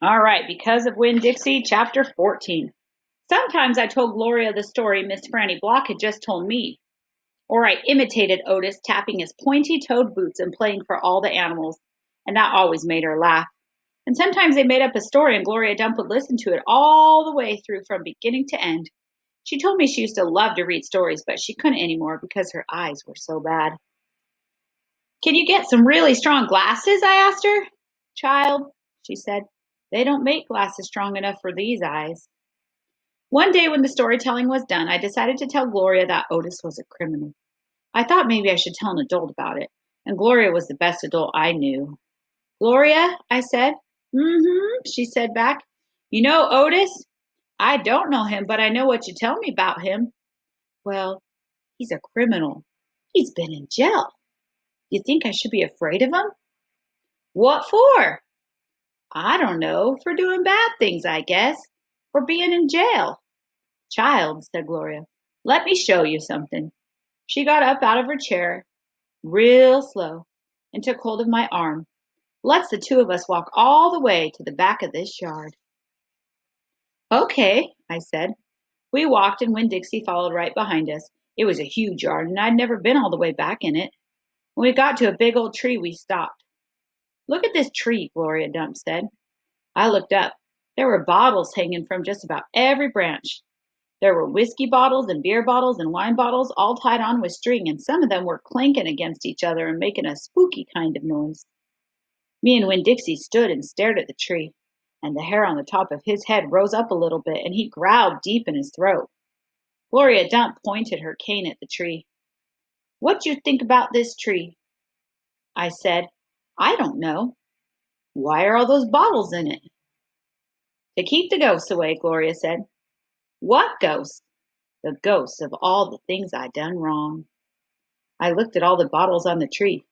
All right, because of Winn-Dixie Chapter 14. Sometimes I told Gloria the story Miss Franny Block had just told me, or I imitated Otis tapping his pointy-toed boots and playing for all the animals, and that always made her laugh. And sometimes they made up a story and Gloria Dump would listen to it all the way through from beginning to end. She told me she used to love to read stories, but she couldn't anymore because her eyes were so bad. Can you get some really strong glasses? I asked her. Child, she said, they don't make glasses strong enough for these eyes. One day when the storytelling was done, I decided to tell Gloria that Otis was a criminal. I thought maybe I should tell an adult about it, and Gloria was the best adult I knew. Gloria, I said. Mm-hmm, she said back. You know Otis? I don't know him, but I know what you tell me about him. Well, he's a criminal. He's been in jail. You think I should be afraid of him? What for? I don't know, for doing bad things, I guess, for being in jail. Child, said Gloria, let me show you something. She got up out of her chair, real slow, and took hold of my arm. Let's the two of us walk all the way to the back of this yard. Okay, I said. We walked and Winn-Dixie followed right behind us. It was a huge yard, and I'd never been all the way back in it. When we got to a big old tree, we stopped. Look at this tree, Gloria Dump said. I looked up. There were bottles hanging from just about every branch. There were whiskey bottles and beer bottles and wine bottles all tied on with string, and some of them were clanking against each other and making a spooky kind of noise. Me and Winn-Dixie stood and stared at the tree, and the hair on the top of his head rose up a little bit, and he growled deep in his throat. Gloria Dump pointed her cane at the tree. What do you think about this tree? I said, I don't know. Why are all those bottles in it? To keep the ghosts away, Gloria said. What ghosts? The ghosts of all the things I done wrong. I looked at all the bottles on the tree.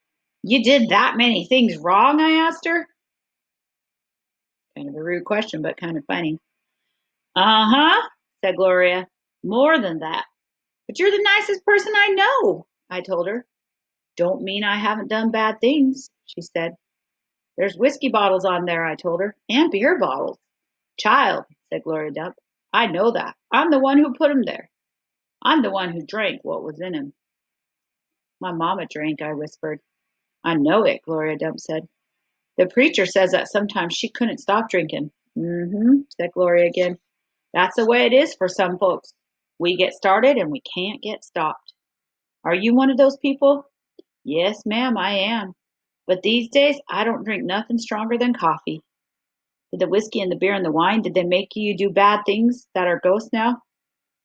You did that many things wrong? I asked her. Kind of a rude question, but kind of funny. Uh-huh, said Gloria. More than that. But you're the nicest person I know, I told her. Don't mean I haven't done bad things, she said. There's whiskey bottles on there, I told her, and beer bottles. Child, said Gloria Dump, I know that. I'm the one who put 'em there. I'm the one who drank what was in 'em. My mama drank, I whispered. I know it, Gloria Dump said. The preacher says that sometimes she couldn't stop drinking. Mm-hmm, said Gloria again. That's the way it is for some folks. We get started and we can't get stopped. Are you one of those people? Yes, ma'am, I am. But these days I don't drink nothing stronger than coffee. Did the whiskey and the beer and the wine, did they make you do bad things that are ghosts now?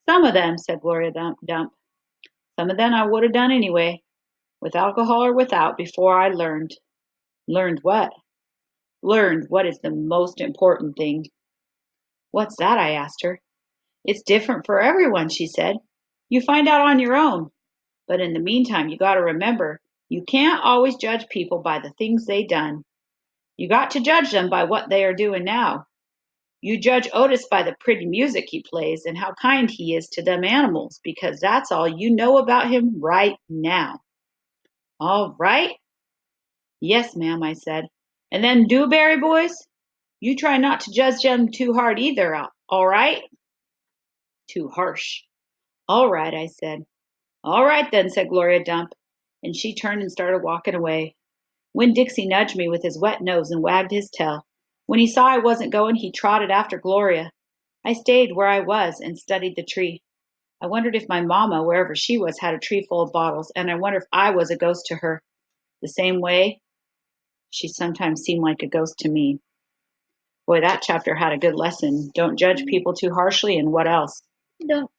Some of them, said Gloria Dump. Some of them I would have done anyway, with alcohol or without, before I learned. Learned what? Learned what is the most important thing. What's that? I asked her. It's different for everyone, she said. You find out on your own. But in the meantime, you got to remember, you can't always judge people by the things they done. You got to judge them by what they are doing now. You judge Otis by the pretty music he plays and how kind he is to them animals, because that's all you know about him right now. All right? Yes, ma'am, I said. And then Dewberry boys? You try not to judge them too hard either, all right? Too harsh. All right, I said. All right then, said Gloria Dump, and she turned and started walking away. Winn-Dixie nudged me with his wet nose and wagged his tail. When he saw I wasn't going, he trotted after Gloria. I stayed where I was and studied the tree. I wondered if my mamma, wherever she was, had a tree full of bottles, and I wondered if I was a ghost to her. The same way she sometimes seemed like a ghost to me. Boy, that chapter had a good lesson. Don't judge people too harshly, and what else? Don't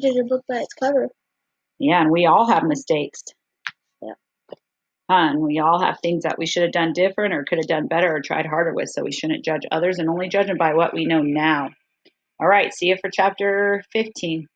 judge a book by its cover. Yeah, and we all have mistakes. Yeah. And we all have things that we should have done different or could have done better or tried harder with, so we shouldn't judge others and only judge them by what we know now. All right, see you for chapter 15.